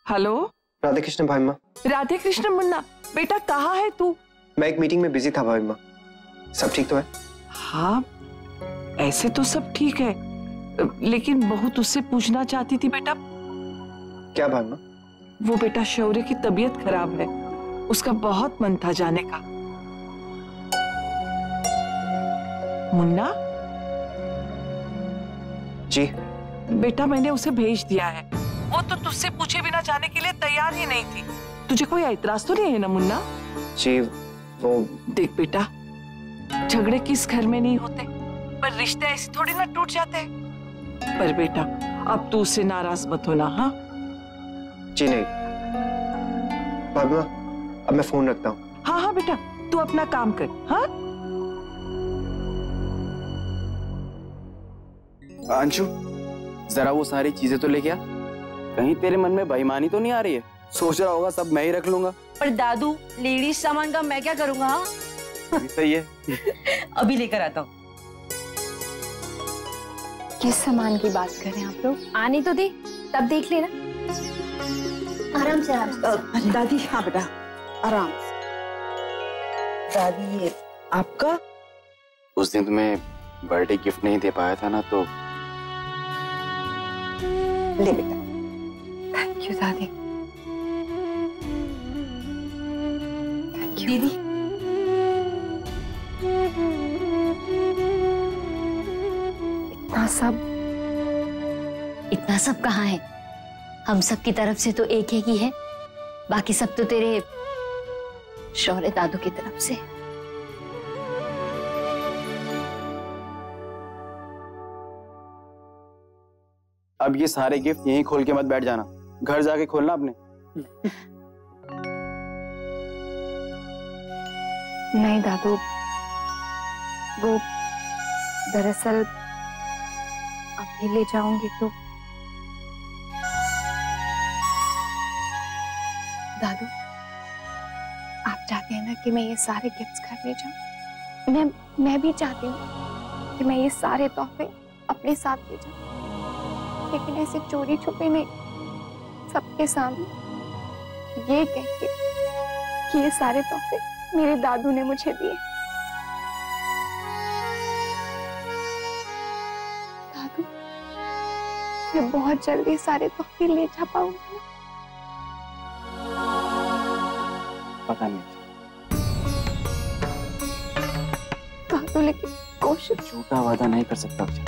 Hello. Radhe Krishna भाभी माँ। राधे कृष्ण मुन्ना, बेटा कहाँ है तू? मैं एक मीटिंग में बिजी था भाभी माँ। सब ठीक तो है? हाँ, ऐसे तो सब ठीक है, लेकिन बहू तुझसे पूछना चाहती थी बेटा। क्या भाभी माँ? वो बेटा शौर्य की तबीयत खराब है, उसका बहुत मन था जाने का। मुन्ना जी बेटा, मैंने उसे भेज दिया है। वो तो तुझसे पूछे बिना जाने के लिए तैयार ही नहीं थी। तुझे कोई ऐतराज तो नहीं है ना मुन्ना? जी वो देख बेटा, झगड़े किस घर में नहीं होते, पर रिश्ते ऐसे थोड़ी ना टूट जाते हैं। पर बेटा अब तू उससे नाराज मत होना। हाँ जी नहीं भाभी माँ, अब मैं फोन रखता हूँ। हाँ हाँ बेटा, तू अपना काम कर। हाँ अंशु, जरा वो सारी चीजें तो लेके आ। कहीं तेरे मन में बेईमानी तो नहीं आ रही है? सोच रहा होगा सब मैं ही रख लूंगा। पर दादू, लेडीज सामान का मैं क्या करूंगा? हाँ? सही है। अभी लेकर आता हूँ। किस सामान की बात कर रहे हैं आप लोग? आने तो दे, तब देख लेना। आराम से आराम से। दादी। हाँ बेटा, आराम से। दादी, ये आपका? उस दिन तुम्हें बर्थडे गिफ्ट नहीं दे पाया था ना, तो ले बेटा। थैंक यू दादी। थैंक यू दीदी। इतना सब कहाँ है? हम सब की तरफ से तो एक ही है, बाकी सब तो तेरे शौर्य दादू की तरफ से। अब ये सारे गिफ्ट यहीं खोल के मत बैठ जाना, घर जाके खोलना अपने। नहीं दादू, वो दरअसल अभी ले जाऊंगी तो दादू, आप चाहते हैं ना कि मैं ये सारे गिफ्ट्स घर ले जाऊं? मैं भी चाहती हूँ कि मैं ये सारे तोहफे अपने साथ ले जाऊं, लेकिन ऐसे चोरी छुपे नहीं, सबके सामने ये कह के कि ये सारे तोहफे मेरे दादू ने मुझे दिए। दादू, मैं बहुत जल्दी सारे तोहफे ले जा पाऊंगी? पता नहीं दादू, लेकिन कोशिश। झूठा वादा नहीं कर सकता अक्षय,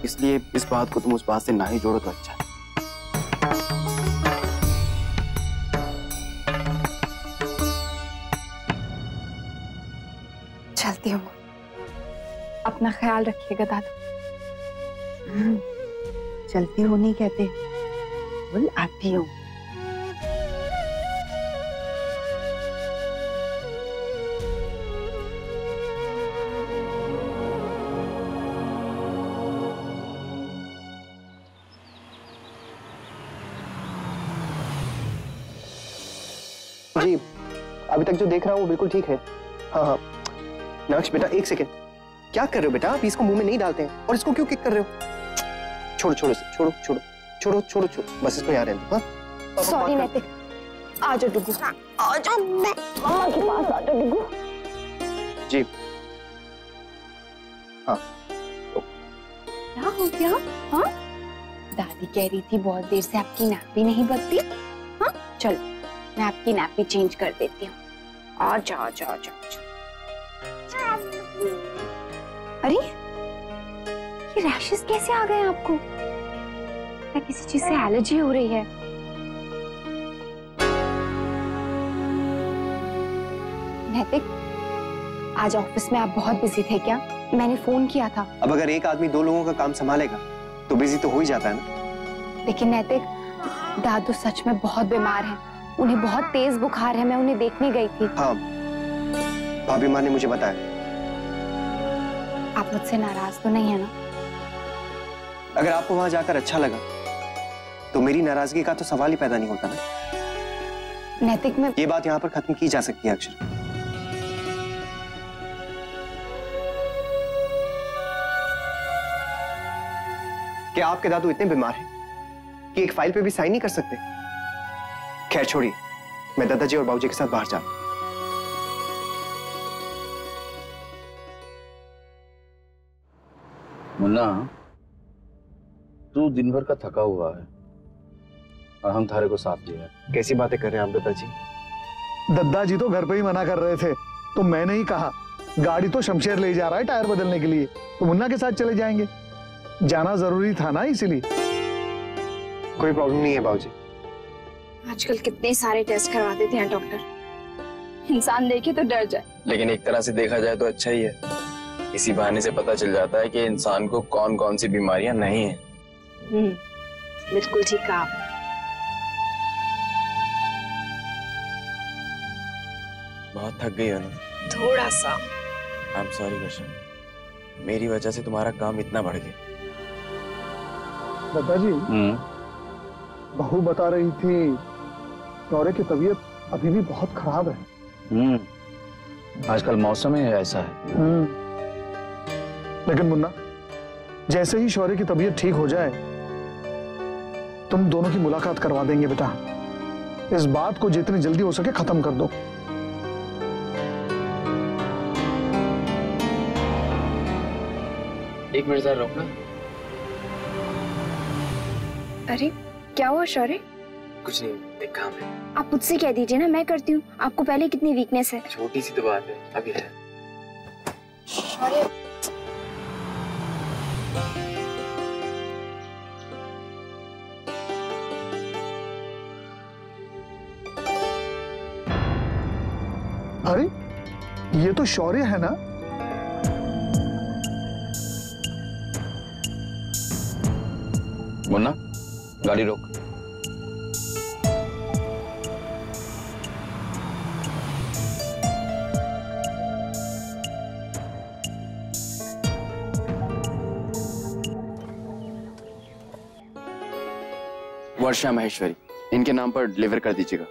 इसलिए इस बात को तुम उस बात से ना ही जोड़ो तो अच्छा है। चलती हूँ, अपना ख्याल रखिएगा दादू। चलती हो नहीं कहते, बोल आती हूँ। जी अभी तक जो देख रहा हूँ वो बिल्कुल ठीक है। हाँ हाँ नक्श बेटा, एक सेकेंड, क्या कर रहे हो बेटा? आप इसको मुंह में नहीं डालते हैं, और इसको क्यों किक कर रहे हो? छोड़ो छोड़ो छोड़ो छोड़ो छोड़ो छोड़ो छोड़ो, बस इसको यहाँ रहने दो। हाँ सॉरी नैतिक, आ जाओ डुगू, आ जाओ मम्मा के पास, आ जाओ डुगू। जी हाँ। क्या हो गया? हाँ, दादी कह रही थी बहुत देर से आपकी नैपी नहीं बदली। हाँ चलो, मैं आपकी नैपी चेंज कर देती हूँ। आ जाओ जाओ जाओ। अरे ये रैशेस कैसे आ गए आपको? क्या किसी चीज से एलर्जी हो रही है? नैतिक, आज ऑफिस में आप बहुत बिजी थे क्या? मैंने फोन किया था। अब अगर एक आदमी दो लोगों का काम संभालेगा तो बिजी तो हो ही जाता है ना। लेकिन नैतिक, दादू सच में बहुत बीमार हैं, उन्हें बहुत तेज बुखार है, मैं उन्हें देखने गई थी। हाँ भाभी माँ ने मुझे बताया। आप मुझसे नाराज तो नहीं है ना? अगर आपको वहां जाकर अच्छा लगा तो मेरी नाराजगी का तो सवाल ही पैदा नहीं होता ना। नैतिक, में ये बात यहाँ पर खत्म की जा सकती है अक्षर। क्या आपके दादू इतने बीमार हैं कि एक फाइल पे भी साइन नहीं कर सकते? खैर छोड़िए, मैं दादाजी और बाबूजी के साथ बाहर जा। मुन्ना, तू दिन भर का थका हुआ है और हम थारे को साथ लिया है। कैसी बातें कर रहे हैं आप दादाजी? दादाजी तो घर पे ही मना कर रहे थे, तो मैंने ही कहा गाड़ी तो शमशेर ले जा रहा है टायर बदलने के लिए, तो मुन्ना के साथ चले जाएंगे। जाना जरूरी था ना, इसीलिए। कोई प्रॉब्लम नहीं है बाबूजी। आजकल कितने सारे टेस्ट करवा देते हैं डॉक्टर, इंसान देखे तो डर जाए। लेकिन एक तरह से देखा जाए तो अच्छा ही है, इसी बहाने से पता चल जाता है कि इंसान को कौन कौन सी बीमारियां नहीं है। बिल्कुल ठीक कहा। बहुत थक गई हो ना? थोड़ा सा। आई एम सॉरी कृष्ण, मेरी वजह से तुम्हारा काम इतना बढ़ गया। दादाजी, बहू बता रही थी शौर्य की तबीयत अभी भी बहुत खराब है। आजकल मौसम ही ऐसा है। लेकिन मुन्ना, जैसे ही शौर्य की तबीयत ठीक हो जाए, तुम दोनों की मुलाकात करवा देंगे बेटा। इस बात को जितनी जल्दी हो सके खत्म कर दो। एक मिनट जरा रोकना। अरे क्या हुआ शौर्य? कुछ नहीं, एक काम है। आप मुझसे कह दीजिए ना, मैं करती हूँ। आपको पहले कितनी वीकनेस है। छोटी सी तो बात है, अभी है। शौर्य, अरे ये तो शौर्य है ना? मुन्ना, गाड़ी रोक। वर्षा महेश्वरी, इनके नाम पर डिलीवर कर दीजिएगा।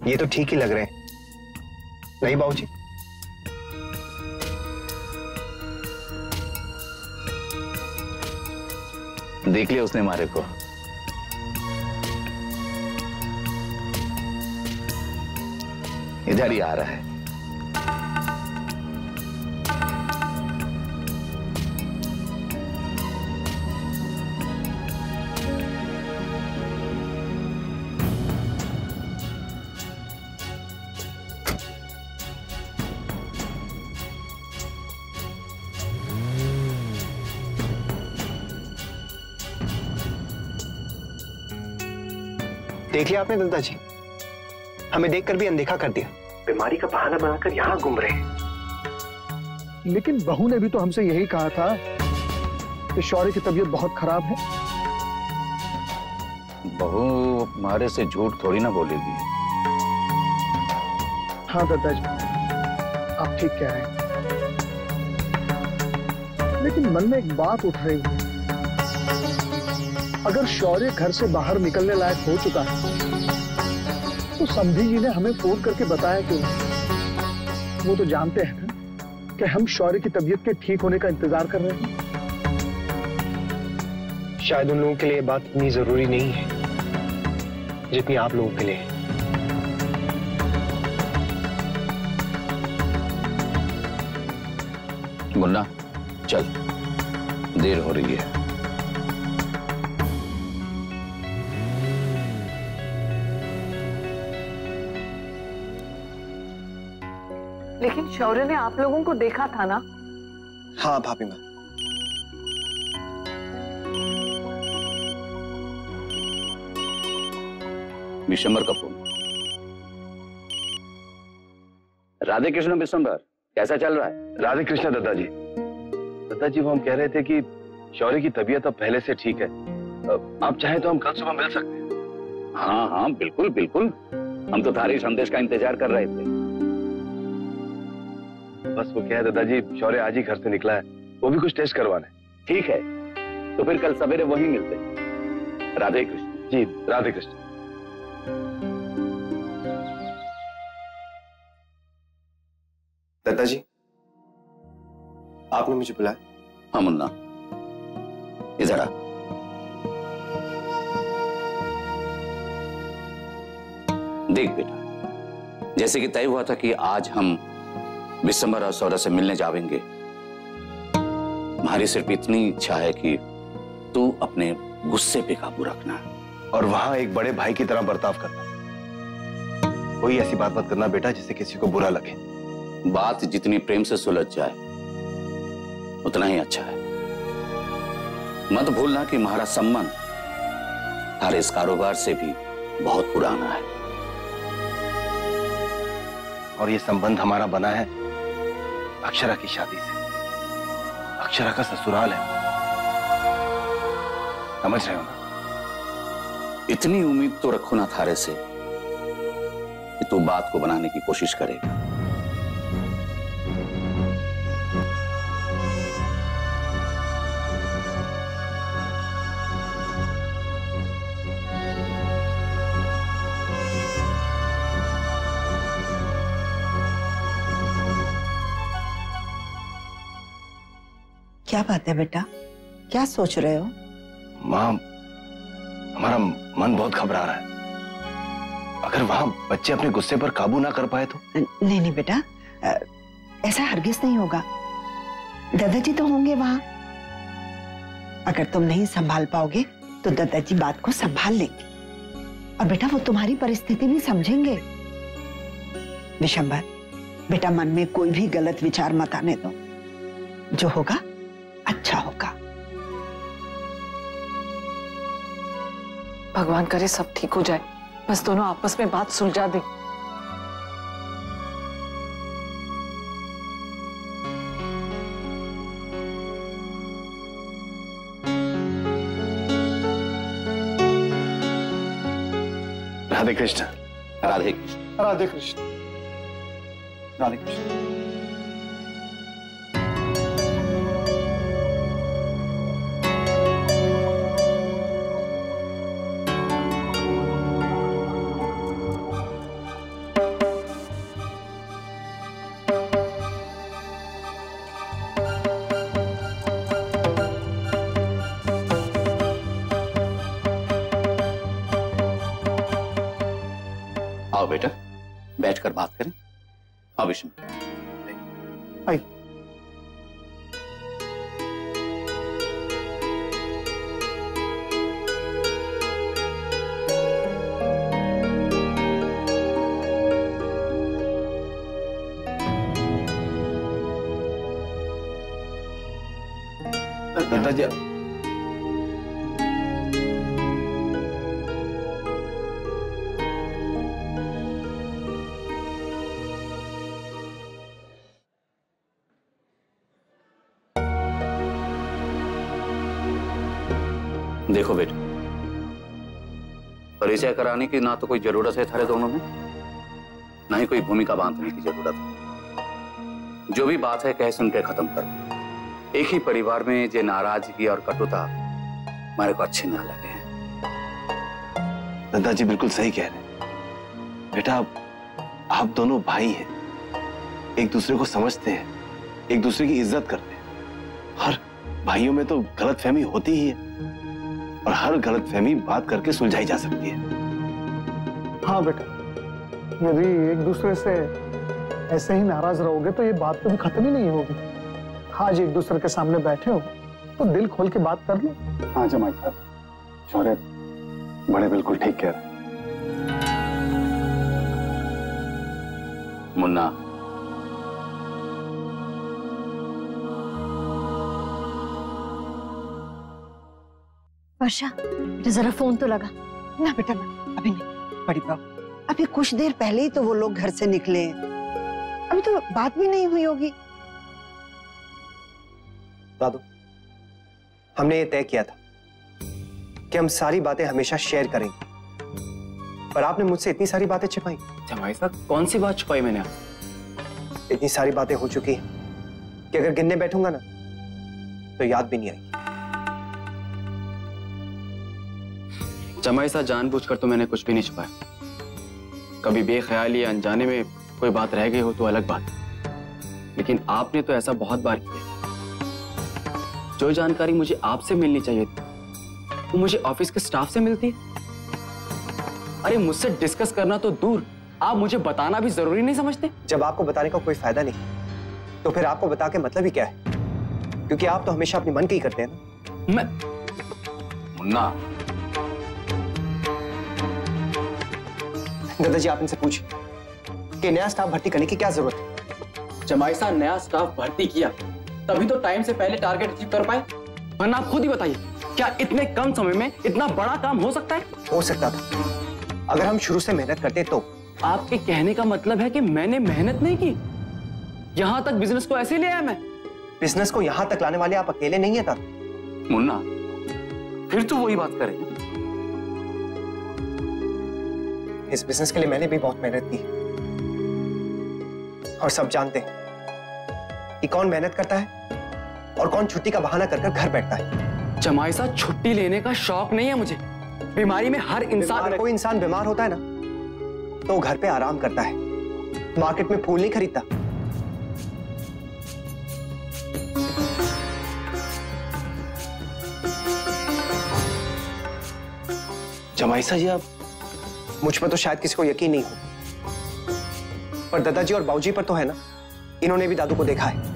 ये तो ठीक ही लग रहे हैं, नहीं बाबूजी? देख लिया उसने हमारे को। इधर ही आ रहा है। देख लिया आपने दादाजी, हमें देखकर भी अनदेखा कर दिया। बीमारी का बहाना बनाकर यहाँ घूम रहे हैं। लेकिन बहू ने भी तो हमसे यही कहा था कि शौर्य की तबीयत बहुत खराब है। बहू हमारे से झूठ थोड़ी ना बोलेगी। हाँ दादाजी, आप ठीक कह रहे हैं। लेकिन मन में एक बात उठ रही है, अगर शौर्य घर से बाहर निकलने लायक हो चुका है तो समधी जी ने हमें फोन करके बताया क्यों? वो तो जानते हैं ना कि हम शौर्य की तबीयत के ठीक होने का इंतजार कर रहे हैं। शायद उन लोगों के लिए बात इतनी जरूरी नहीं है जितनी आप लोगों के लिए है। मुन्ना चल, देर हो रही है। लेकिन शौर्य ने आप लोगों को देखा था ना? हाँ भाभी माँ। विशंबर का फोन। राधे कृष्ण विशंबर, कैसा चल रहा है? राधे कृष्ण दादाजी। दादाजी वो हम कह रहे थे कि शौर्य की तबीयत अब पहले से ठीक है, आप चाहें तो हम कल सुबह मिल सकते हैं। हाँ हाँ बिल्कुल बिल्कुल, हम तो थारी संदेश का इंतजार कर रहे थे। बस वो क्या है दादाजी, शौर्य आज ही घर से निकला है, वो भी कुछ टेस्ट करवाना है। ठीक है, तो फिर कल सवेरे वहीं मिलते हैं। राधे कृष्ण। जी राधे कृष्ण। दादाजी, आपने मुझे बुलाया? हाँ मुन्ना, इधर आ। देख बेटा, जैसे कि तय हुआ था कि आज हम विशंबर और सौरभ से मिलने जाएंगे, हमारी सिर्फ इतनी इच्छा है कि तू अपने गुस्से पे काबू रखना और वहां एक बड़े भाई की तरह बर्ताव करना। कोई ऐसी बात मत करना बेटा जिससे किसी को बुरा लगे। बात जितनी प्रेम से सुलझ जाए उतना ही अच्छा है। मत भूलना कि हमारा संबंध हमारे इस कारोबार से भी बहुत पुराना है और ये संबंध हमारा बना है अक्षरा की शादी से। अक्षरा का ससुराल है, समझ रहे हो ना? इतनी उम्मीद तो रखो ना थारे से कि तू बात को बनाने की कोशिश करेगा। क्या बात है बेटा, क्या सोच रहे हो? माँ, हमारा मन बहुत घबरा रहा है। अगर वहां बच्चे अपने गुस्से पर काबू ना कर पाए तो? नहीं नहीं बेटा, ऐसा हरगिज नहीं होगा। दादाजी तो होंगे वहां। अगर तुम नहीं संभाल पाओगे तो दादाजी बात को संभाल लेंगे और बेटा वो तुम्हारी परिस्थिति भी समझेंगे। विशंबर, बेटा मन में कोई भी गलत विचार मत आने दो। जो होगा अच्छा होगा। भगवान करे सब ठीक हो जाए, बस दोनों आपस में बात सुलझा दे। राधे कृष्ण। राधे कृष्ण। राधे कृष्ण। राधे कृष्ण। आओ बेटा, बैठकर बात करें। आओ विष्णु। आई। दादाजी, देखो बेटा, परिचय कराने की ना तो कोई जरूरत है थारे दोनों में, ना ही कोई भूमिका बांधने की जरूरत है। जो भी बात है कह सुन के खत्म करो। एक ही परिवार में जो नाराजगी और कटुता हमारे को अच्छे ना लगे हैं। दादाजी बिल्कुल सही कह रहे हैं। बेटा, आप दोनों भाई हैं, एक दूसरे को समझते हैं, एक दूसरे की इज्जत करते हैं। हर भाइयों में तो गलतफहमी होती ही है और हर गलतफहमी बात करके सुलझाई जा सकती है। हाँ बेटा, यदि एक दूसरे से ऐसे ही नाराज रहोगे तो ये बात कभी खत्म ही नहीं होगी। आज एक दूसरे के सामने बैठे हो तो दिल खोल के बात कर लो। हाँ जमाई साहब, शौर्य बड़े बिल्कुल ठीक कह रहे हैं। मुन्ना, वर्षा, जरा फोन तो लगा। ना बेटा ना, अभी नहीं। बड़ी बाबू, अभी कुछ देर पहले ही तो वो लोग घर से निकले हैं, अभी तो बात भी नहीं हुई होगी। दादू, हमने ये तय किया था कि हम सारी बातें हमेशा शेयर करेंगे, पर आपने मुझसे इतनी सारी बातें छिपाई। जमाई साहब, कौन सी बात छुपाई मैंने? इतनी सारी बातें हो चुकी हैं कि अगर गिनने बैठूंगा ना तो याद भी नहीं आएगी। जमाई साहब, जानबूझकर तो मैंने कुछ भी नहीं छुपाया। कभी बेख्याली या अनजाने में कोई बात रह गई हो तो अलग बात, लेकिन आपने तो ऐसा बहुत बार किया। जो जानकारी मुझे आपसे मिलनी चाहिए थी वो मुझे ऑफिस के स्टाफ से मिलती है। अरे मुझसे डिस्कस करना तो दूर, आप मुझे बताना भी जरूरी नहीं समझते? जब आपको बताने का कोई फायदा नहीं तो फिर आपको बता के मतलब ही क्या है? क्योंकि आप तो हमेशा अपने मन की ही करते हैं ना। मैं मुन्ना, दादाजी आप इनसे पूछिए कि नया स्टाफ भर्ती करने की क्या जरूरत है। जमाई साहब नया स्टाफ भर्ती किया तभी तो टाइम से पहले टारगेट अचीव कर पाए, वरना आप खुद ही बताइए क्या इतने कम समय में इतना बड़ा काम हो सकता है? हो सकता था अगर हम शुरू से मेहनत करते तो। आपके कहने का मतलब है कि मैंने मेहनत नहीं की, यहां तक बिजनेस को ऐसे ले आया मैं? बिजनेस को यहां तक लाने वाले आप अकेले नहीं है दादा। मुन्ना, फिर तो वही बात करे। इस बिजनेस के लिए मैंने भी बहुत मेहनत की और सब जानते हैं कि कौन मेहनत करता है और कौन छुट्टी का बहाना कर घर बैठता है। जमाई साहब छुट्टी लेने का शौक नहीं है मुझे। बीमारी में हर इंसान, कोई इंसान बीमार होता है ना तो घर पे आराम करता है, मार्केट में फूल नहीं खरीदता। जमाई साहब जी आप, मुझ पर तो शायद किसी को यकीन नहीं हो, पर दादाजी और बाबूजी पर तो है ना, इन्होंने भी दादू को देखा है।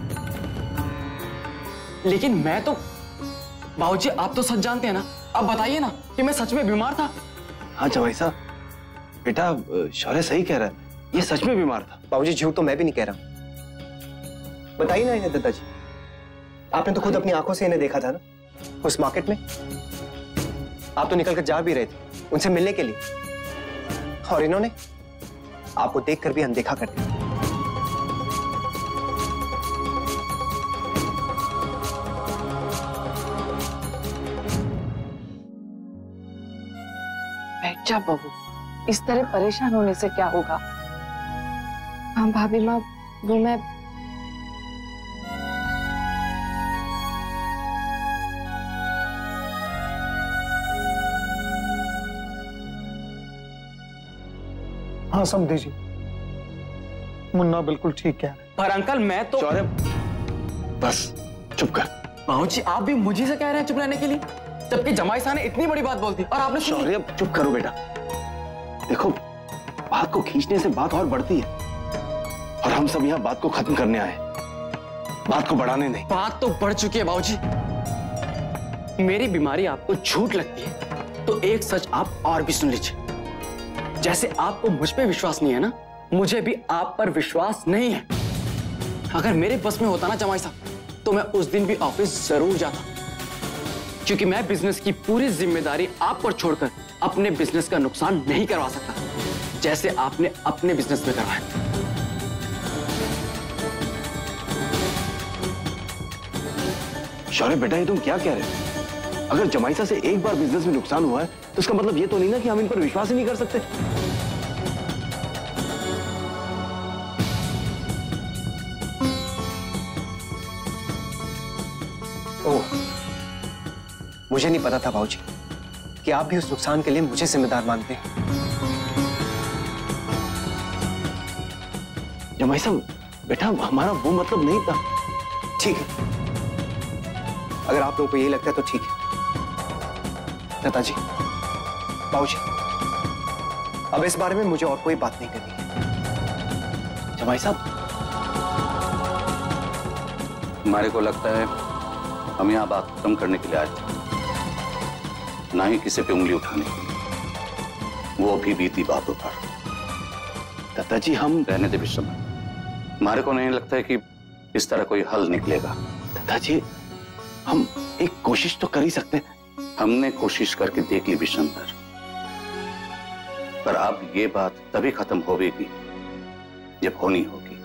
लेकिन मैं तो, बाबूजी आप तो सच जानते हैं ना, अब बताइए ना कि मैं सच में बीमार था। हाँ जमाई साहब, बेटा शौर्य सही कह रहा है, ये सच में बीमार था। बाबूजी झूठ तो मैं भी नहीं कह रहा। बताइए ना इन्हें दादाजी, आपने तो खुद अपनी आंखों से इन्हें देखा था ना उस मार्केट में। आप तो निकलकर जा भी रहे थे उनसे मिलने के लिए, और इन्होंने आपको देखकर भी अनदेखा कर दिया। बैठ जा बहू, इस तरह परेशान होने से क्या होगा? हाँ भाभी माँ, वो मैं हाँ समझी जी, मुन्ना बिल्कुल ठीक कह रहे हैं। पर अंकल मैं तो, शौर्य बस चुप कर। बाबूजी आप भी मुझे से कह रहे हैं चुप रहने के लिए, जबकि जमाई साहब ने इतनी बड़ी बात बोल दी और आपने सुनी। शौर्य चुप करो बेटा, देखो बात को खींचने से बात और बढ़ती है, और हम सब यहाँ बात को खत्म करने आए, बात को बढ़ाने नहीं। बात तो बढ़ चुकी है बाबूजी। मेरी बीमारी आपको झूठ लगती है तो एक सच आप और भी सुन लीजिए। जैसे आपको मुझ पे विश्वास नहीं है ना, मुझे भी आप पर विश्वास नहीं है। अगर मेरे बस में होता ना जमाई साहब तो मैं उस दिन भी ऑफिस जरूर जाता, क्योंकि मैं बिजनेस की पूरी जिम्मेदारी आप पर छोड़कर अपने बिजनेस का नुकसान नहीं करवा सकता जैसे आपने अपने बिजनेस में करवाया। शौर्य बेटा ये तुम क्या कह रहे हो? अगर जमाईसा से एक बार बिजनेस में नुकसान हुआ है तो इसका मतलब ये तो नहीं ना कि हम इन पर विश्वास ही नहीं कर सकते। ओह, मुझे नहीं पता था बाबूजी कि आप भी उस नुकसान के लिए मुझे जिम्मेदार मानते हैं। जमाईसा बेटा हमारा वो मतलब नहीं था। ठीक है, अगर आप लोगों को यही लगता है तो ठीक है। दादाजी, बाबूजी, अब इस बारे में मुझे और कोई बात नहीं करनी है। जमाई साहब, हमारे को लगता है हम यहाँ बात खत्म करने के लिए आए थे, ना ही किसी पे उंगली उठाने के लिए, वो भी बीती बातों पर। दादाजी हम रहने दे विश्रम, हमारे को नहीं लगता है कि इस तरह कोई हल निकलेगा। दादाजी हम एक कोशिश तो कर ही सकते हैं। हमने कोशिश करके देख ली विशंबर, पर अब ये बात तभी खत्म होगी जब होनी होगी,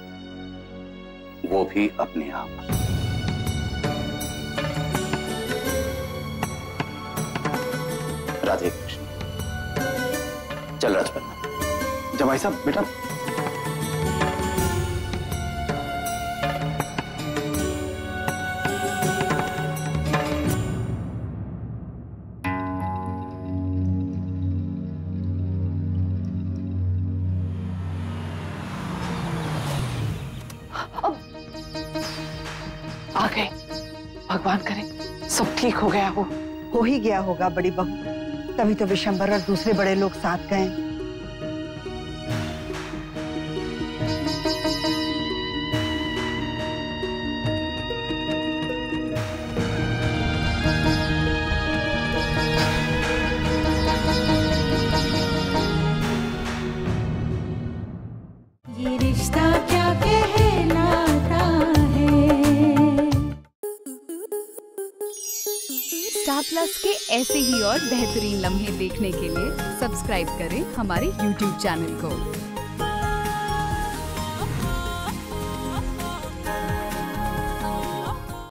वो भी अपने आप। राधे कृष्ण। चल राजपन्ना। जमाई साहब बेटा, आ गए, भगवान करे सब ठीक हो गया हो ही गया होगा बड़ी बहू, तभी तो विशंबर और दूसरे बड़े लोग साथ गए। प्लस के ऐसे ही और बेहतरीन लम्हे देखने के लिए सब्सक्राइब करें हमारे YouTube चैनल को।